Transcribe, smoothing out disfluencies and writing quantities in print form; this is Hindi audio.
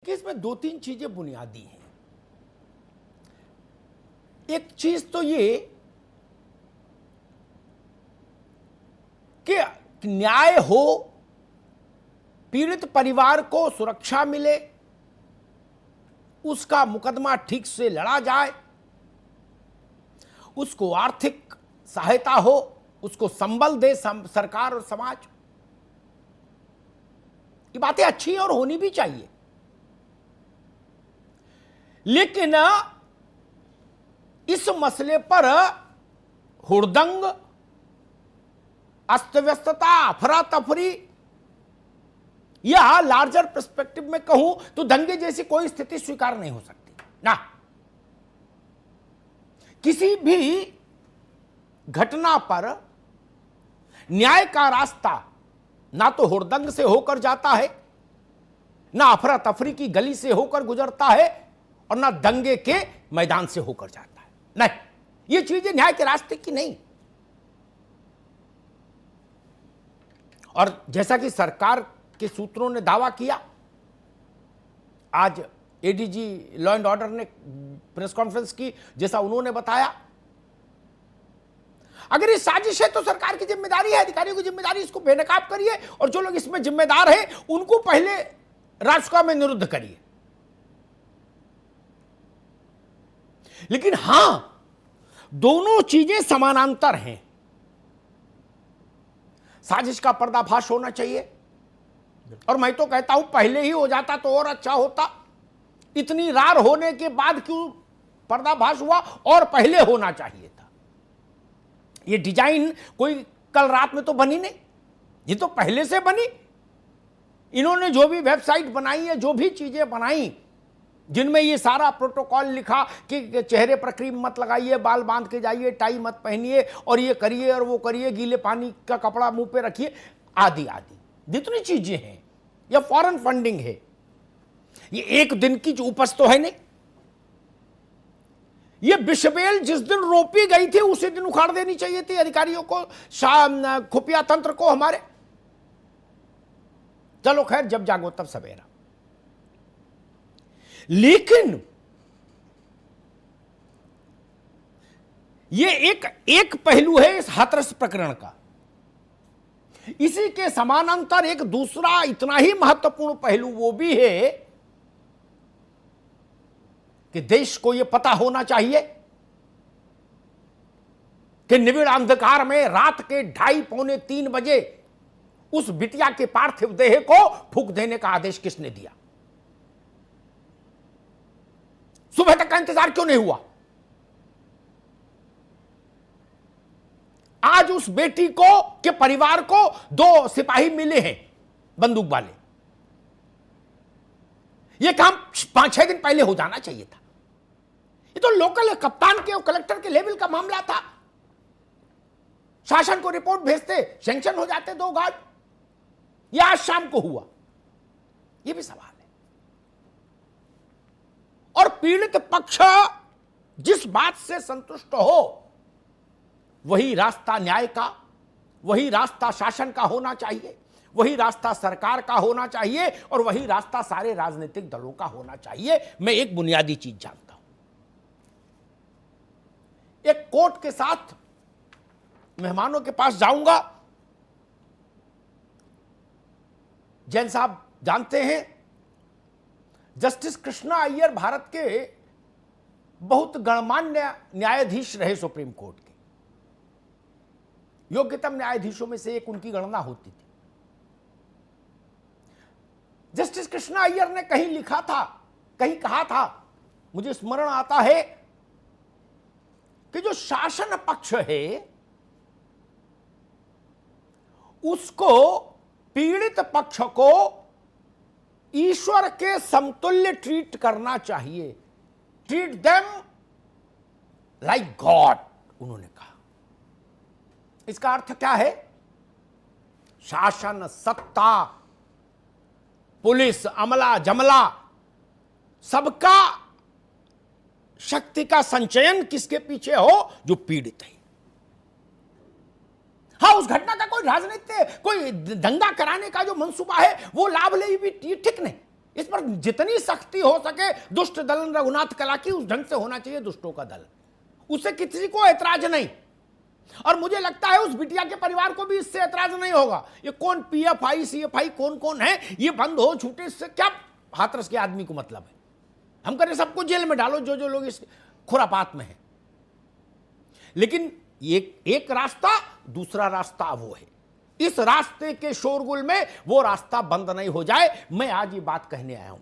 कि इसमें दो तीन चीजें बुनियादी हैं। एक चीज तो ये कि न्याय हो, पीड़ित परिवार को सुरक्षा मिले, उसका मुकदमा ठीक से लड़ा जाए, उसको आर्थिक सहायता हो, उसको संबल दे सरकार और समाज। ये बातें अच्छी हैं और होनी भी चाहिए, लेकिन इस मसले पर हुड़दंग, अस्तव्यस्तता, अफरा तफरी या लार्जर पर्सपेक्टिव में कहूं तो दंगे जैसी कोई स्थिति स्वीकार नहीं हो सकती ना। किसी भी घटना पर न्याय का रास्ता ना तो हुड़दंग से होकर जाता है, ना अफरा तफरी की गली से होकर गुजरता है, और ना दंगे के मैदान से होकर जाता है। नहीं, ये चीजें न्याय के रास्ते की नहीं। और जैसा कि सरकार के सूत्रों ने दावा किया, आज एडीजी लॉ एंड ऑर्डर ने प्रेस कॉन्फ्रेंस की, जैसा उन्होंने बताया, अगर ये साजिश है तो सरकार की जिम्मेदारी है, अधिकारियों की जिम्मेदारी, इसको बेनकाब करिए और जो लोग इसमें जिम्मेदार हैं उनको पहले राजसभा में निरुद्ध करिए। लेकिन हां, दोनों चीजें समानांतर हैं। साजिश का पर्दाफाश होना चाहिए, और मैं तो कहता हूं पहले ही हो जाता तो और अच्छा होता। इतनी रार होने के बाद क्यों पर्दाफाश हुआ, और पहले होना चाहिए था। ये डिजाइन कोई कल रात में तो बनी नहीं, ये तो पहले से बनी। इन्होंने जो भी वेबसाइट बनाई है, जो भी चीजें बनाई, जिनमें ये सारा प्रोटोकॉल लिखा कि चेहरे पर क्रीम मत लगाइए, बाल बांध के जाइए, टाई मत पहनिए, और ये करिए और वो करिए, गीले पानी का कपड़ा मुंह पे रखिए, आदि आदि जितनी चीजें हैं, या फॉरेन फंडिंग है, ये एक दिन की जो उपज तो है नहीं। ये बिशबेल जिस दिन रोपी गई थी उसी दिन उखाड़ देनी चाहिए थी अधिकारियों को, खुफिया तंत्र को हमारे। चलो खैर, जब जागो तब सवेरा। लेकिन ये एक पहलू है इस हाथरस प्रकरण का। इसी के समानांतर एक दूसरा इतना ही महत्वपूर्ण पहलू वो भी है कि देश को यह पता होना चाहिए कि निविड़ अंधकार में रात के 2:30-3 बजे उस बिटिया के पार्थिव देह को फूंक देने का आदेश किसने दिया। सुबह तक का इंतजार क्यों नहीं हुआ। आज उस बेटी को के परिवार को 2 सिपाही मिले हैं, बंदूक वाले। यह काम 5-6 दिन पहले हो जाना चाहिए था। ये तो लोकल कप्तान के और कलेक्टर के लेवल का मामला था। शासन को रिपोर्ट भेजते, सैंक्शन हो जाते 2 गार्ड। यह आज शाम को हुआ, यह भी सवाल है। और पीड़ित पक्ष जिस बात से संतुष्ट हो, वही रास्ता न्याय का, वही रास्ता शासन का होना चाहिए, वही रास्ता सरकार का होना चाहिए, और वही रास्ता सारे राजनीतिक दलों का होना चाहिए। मैं एक बुनियादी चीज जानता हूं। एक कोर्ट के साथ मेहमानों के पास जाऊंगा। जैन साहब जानते हैं, जस्टिस कृष्णा अय्यर भारत के बहुत गणमान्य न्यायाधीश रहे सुप्रीम कोर्ट के। योग्यतम न्यायाधीशों में से एक उनकी गणना होती थी। जस्टिस कृष्णा अय्यर ने कहीं लिखा था, कहीं कहा था, मुझे स्मरण आता है कि जो शासन पक्ष है उसको पीड़ित पक्ष को ईश्वर के समतुल्य ट्रीट करना चाहिए। ट्रीट देम लाइक गॉड, उन्होंने कहा। इसका अर्थ क्या है? शासन, सत्ता, पुलिस, अमला जमला, सबका शक्ति का संचयन किसके पीछे हो? जो पीड़ित है। हाँ, उस घटना का कोई राजनीतिक, कोई दंगा कराने का जो मंसूबा है वो लाभ ले, भी ठीक नहीं। इस पर जितनी सख्ती हो सके, दुष्ट दलन रघुनाथ कला की उस ढंग से होना चाहिए दुष्टों का दल, उससे किसी को ऐतराज नहीं। और मुझे लगता है उस बिटिया के परिवार को भी इससे ऐतराज नहीं होगा। ये कौन पीएफआई सीएफआई कौन कौन है, ये बंद हो छूटे, इससे क्या हाथरस के आदमी को मतलब है? हम करें सबको जेल में डालो जो जो लोग इस खुरापात में हैं। लेकिन एक रास्ता, दूसरा रास्ता वो है। इस रास्ते के शोरगुल में वो रास्ता बंद नहीं हो जाए, मैं आज ये बात कहने आया हूं।